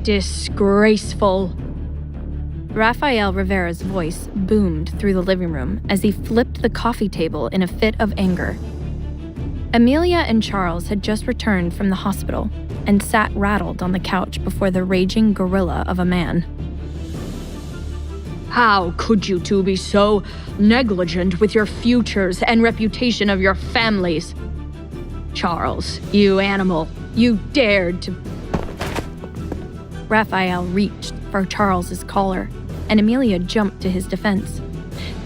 Disgraceful. Raphael Rivera's voice boomed through the living room as he flipped the coffee table in a fit of anger. Amelia and Charles had just returned from the hospital and sat rattled on the couch before the raging gorilla of a man. How could you two be so negligent with your futures and reputation of your families? Charles, you animal, you dared to... Raphael reached for Charles's collar, and Amelia jumped to his defense.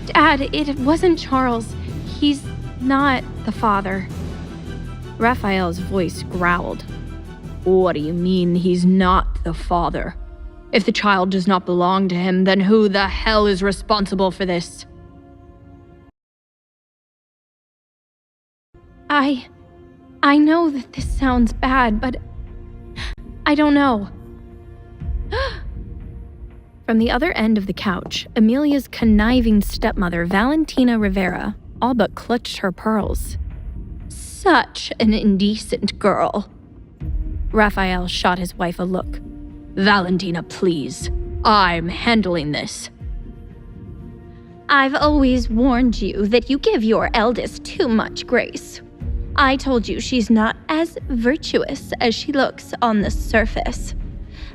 Dad, it wasn't Charles. He's not the father. Raphael's voice growled. What do you mean he's not the father? If the child does not belong to him, then who the hell is responsible for this? I know that this sounds bad, but I don't know. From the other end of the couch, Amelia's conniving stepmother, Valentina Riviera, all but clutched her pearls. Such an indecent girl. Raphael shot his wife a look. Valentina, please. I'm handling this. I've always warned you that you give your eldest too much grace. I told you she's not as virtuous as she looks on the surface.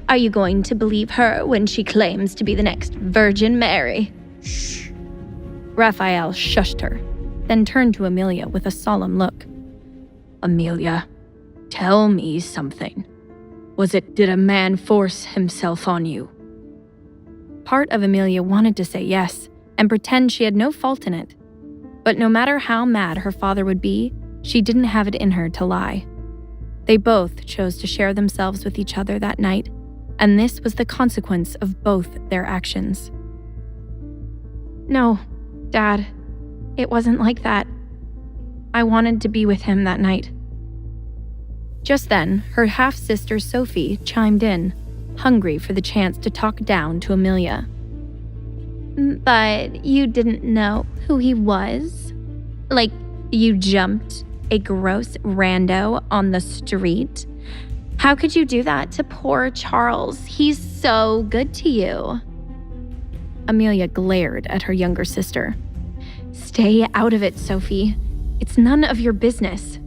Are you going to believe her when she claims to be the next Virgin Mary? Shh. Raphael shushed her, then turned to Amelia with a solemn look. Amelia, tell me something. Did a man force himself on you? Part of Amelia wanted to say yes and pretend she had no fault in it. But no matter how mad her father would be, she didn't have it in her to lie. They both chose to share themselves with each other that night, and this was the consequence of both their actions. No, Dad, it wasn't like that. I wanted to be with him that night. Just then, her half-sister Sophie chimed in, hungry for the chance to talk down to Amelia. But you didn't know who he was? Like, you jumped a gross rando on the street? How could you do that to poor Charles? He's so good to you. Amelia glared at her younger sister. Stay out of it, Sophie. It's none of your business.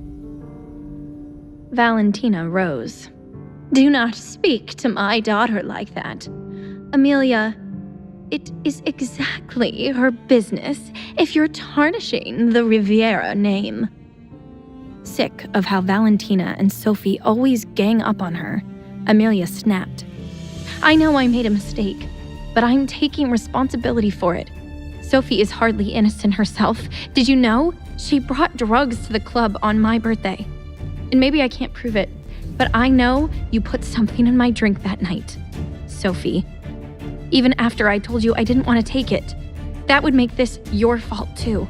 Valentina rose. Do not speak to my daughter like that. Amelia, it is exactly her business if you're tarnishing the Riviera name. Sick of how Valentina and Sophie always gang up on her, Amelia snapped. I know I made a mistake, but I'm taking responsibility for it. Sophie is hardly innocent herself. Did you know? She brought drugs to the club on my birthday. And maybe I can't prove it, but I know you put something in my drink that night, Sophie. Even after I told you I didn't want to take it. That would make this your fault too.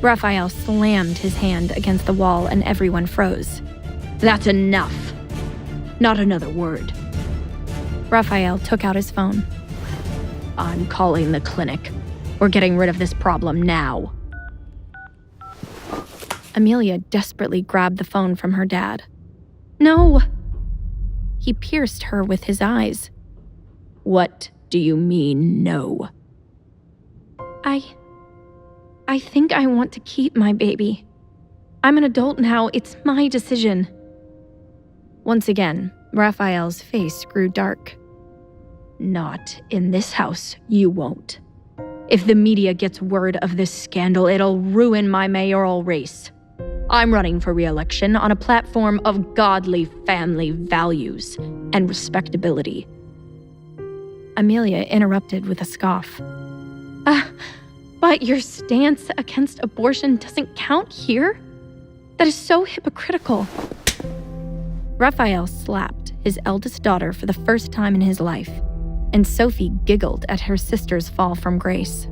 Raphael slammed his hand against the wall and everyone froze. That's enough. Not another word. Raphael took out his phone. I'm calling the clinic. We're getting rid of this problem now. Amelia desperately grabbed the phone from her dad. No! He pierced her with his eyes. What do you mean, no? I think I want to keep my baby. I'm an adult now. It's my decision. Once again, Raphael's face grew dark. Not in this house, you won't. If the media gets word of this scandal, it'll ruin my mayoral race. I'm running for re-election on a platform of godly family values and respectability. Amelia interrupted with a scoff. But your stance against abortion doesn't count here? That is so hypocritical. Raphael slapped his eldest daughter for the first time in his life, and Sophie giggled at her sister's fall from grace.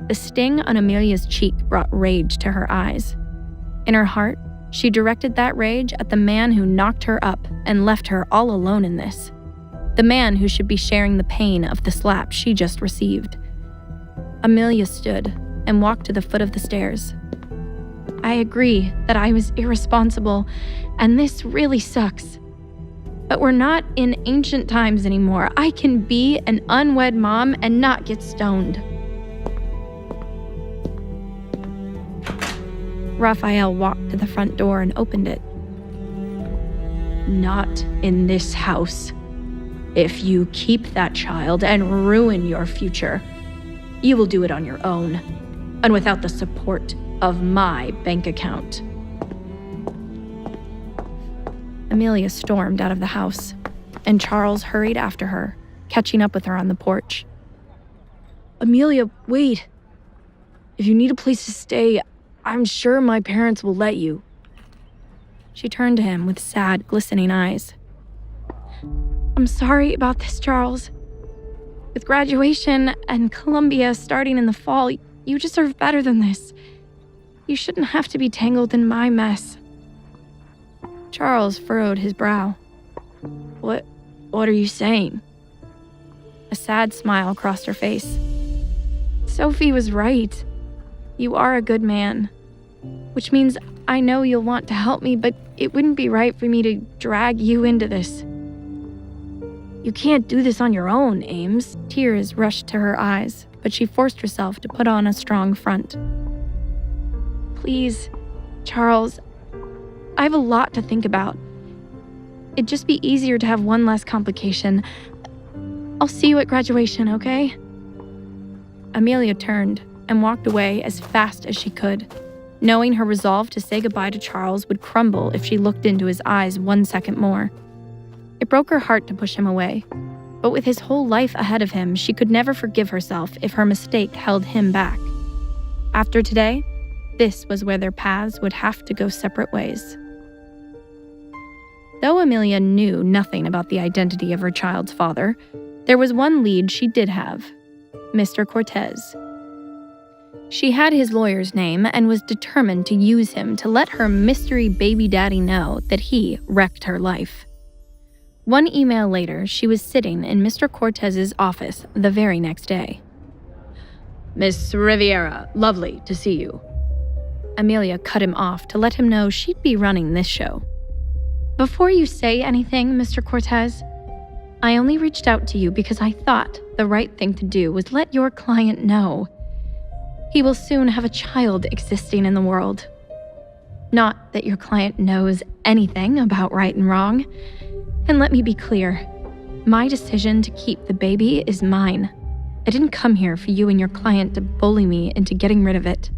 The sting on Amelia's cheek brought rage to her eyes. In her heart, she directed that rage at the man who knocked her up and left her all alone in this. The man who should be sharing the pain of the slap she just received. Amelia stood and walked to the foot of the stairs. I agree that I was irresponsible, and this really sucks. But we're not in ancient times anymore. I can be an unwed mom and not get stoned. Raphael walked to the front door and opened it. Not in this house. If you keep that child and ruin your future, you will do it on your own, and without the support of my bank account. Amelia stormed out of the house, and Charles hurried after her, catching up with her on the porch. Amelia, wait. If you need a place to stay, I'm sure my parents will let you. She turned to him with sad, glistening eyes. I'm sorry about this, Charles. With graduation and Columbia starting in the fall, you deserve better than this. You shouldn't have to be tangled in my mess. Charles furrowed his brow. What are you saying? A sad smile crossed her face. Sophie was right. You are a good man. Which means I know you'll want to help me, but it wouldn't be right for me to drag you into this. You can't do this on your own, Ames. Tears rushed to her eyes, but she forced herself to put on a strong front. Please, Charles, I have a lot to think about. It'd just be easier to have one less complication. I'll see you at graduation, okay? Amelia turned and walked away as fast as she could, knowing her resolve to say goodbye to Charles would crumble if she looked into his eyes 1 second more. It broke her heart to push him away, but with his whole life ahead of him, she could never forgive herself if her mistake held him back. After today, this was where their paths would have to go separate ways. Though Amelia knew nothing about the identity of her child's father, there was one lead she did have: Mr. Cortez. She had his lawyer's name and was determined to use him to let her mystery baby daddy know that he wrecked her life. One email later, she was sitting in Mr. Cortez's office the very next day. Miss Riviera, lovely to see you. Amelia cut him off to let him know she'd be running this show. Before you say anything, Mr. Cortez, I only reached out to you because I thought the right thing to do was let your client know. He will soon have a child existing in the world. Not that your client knows anything about right and wrong. And let me be clear, my decision to keep the baby is mine. I didn't come here for you and your client to bully me into getting rid of it.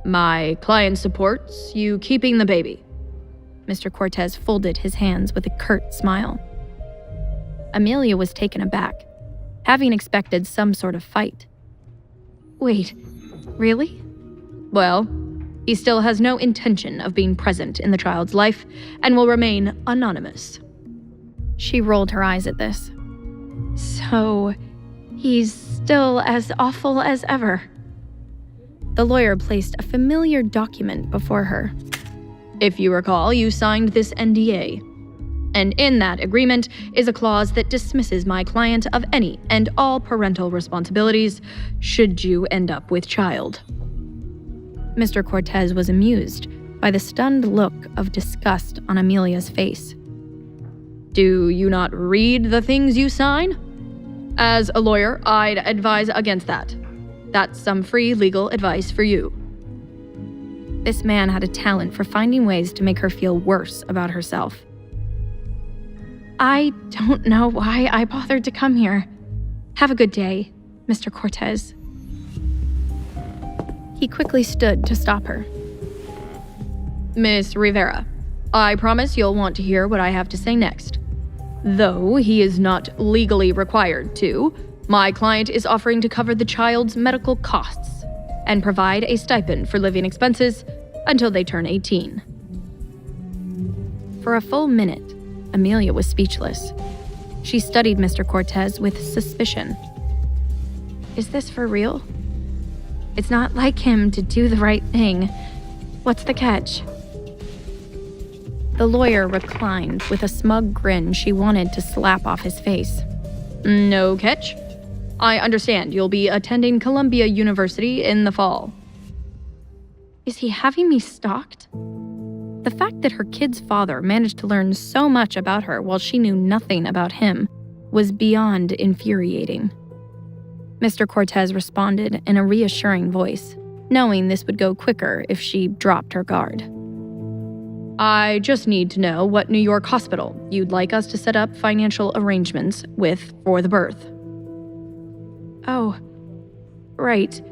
My client supports you keeping the baby. Mr. Cortez folded his hands with a curt smile. Amelia was taken aback, having expected some sort of fight. Wait, really? Well, he still has no intention of being present in the child's life and will remain anonymous. She rolled her eyes at this. So, he's still as awful as ever. The lawyer placed a familiar document before her. If you recall, you signed this NDA. And in that agreement is a clause that dismisses my client of any and all parental responsibilities should you end up with child. Mr. Cortez was amused by the stunned look of disgust on Amelia's face. Do you not read the things you sign? As a lawyer, I'd advise against that. That's some free legal advice for you. This man had a talent for finding ways to make her feel worse about herself. I don't know why I bothered to come here. Have a good day, Mr. Cortez. He quickly stood to stop her. Miss Riviera, I promise you'll want to hear what I have to say next. Though he is not legally required to, my client is offering to cover the child's medical costs and provide a stipend for living expenses until they turn 18. For a full minute, Amelia was speechless. She studied Mr. Cortez with suspicion. Is this for real? It's not like him to do the right thing. What's the catch? The lawyer reclined with a smug grin she wanted to slap off his face. No catch. I understand you'll be attending Columbia University in the fall. Is he having me stalked? The fact that her kid's father managed to learn so much about her while she knew nothing about him was beyond infuriating. Mr. Cortez responded in a reassuring voice, knowing this would go quicker if she dropped her guard. I just need to know what New York hospital you'd like us to set up financial arrangements with for the birth. Oh, right.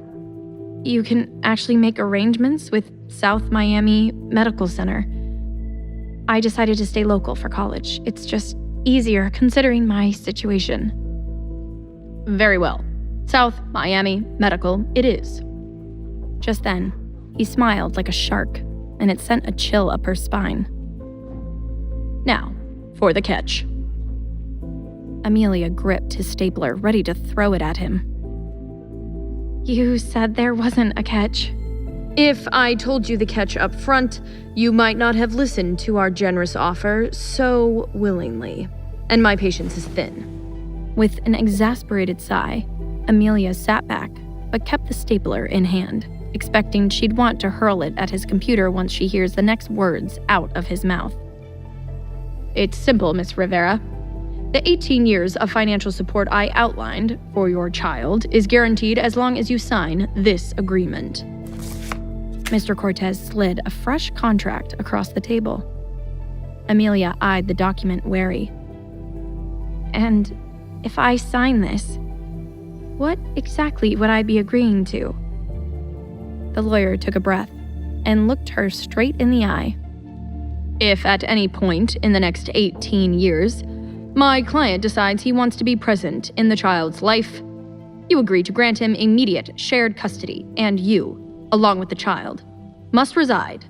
You can actually make arrangements with South Miami Medical Center. I decided to stay local for college. It's just easier considering my situation. Very well. South Miami Medical it is. Just then, he smiled like a shark, and it sent a chill up her spine. Now, for the catch. Amelia gripped his stapler, ready to throw it at him. You said there wasn't a catch. If I told you the catch up front, you might not have listened to our generous offer so willingly. And my patience is thin. With an exasperated sigh, Amelia sat back, but kept the stapler in hand, expecting she'd want to hurl it at his computer once she hears the next words out of his mouth. It's simple, Miss Riviera. The 18 years of financial support I outlined for your child is guaranteed as long as you sign this agreement. Mr. Cortez slid a fresh contract across the table. Amelia eyed the document wary. And if I sign this, what exactly would I be agreeing to? The lawyer took a breath and looked her straight in the eye. If at any point in the next 18 years, my client decides he wants to be present in the child's life, you agree to grant him immediate shared custody, and you, along with the child, must reside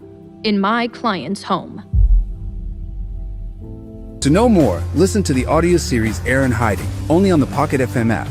in my client's home. To know more, listen to the audio series Heir in Hiding, only on the Pocket FM app.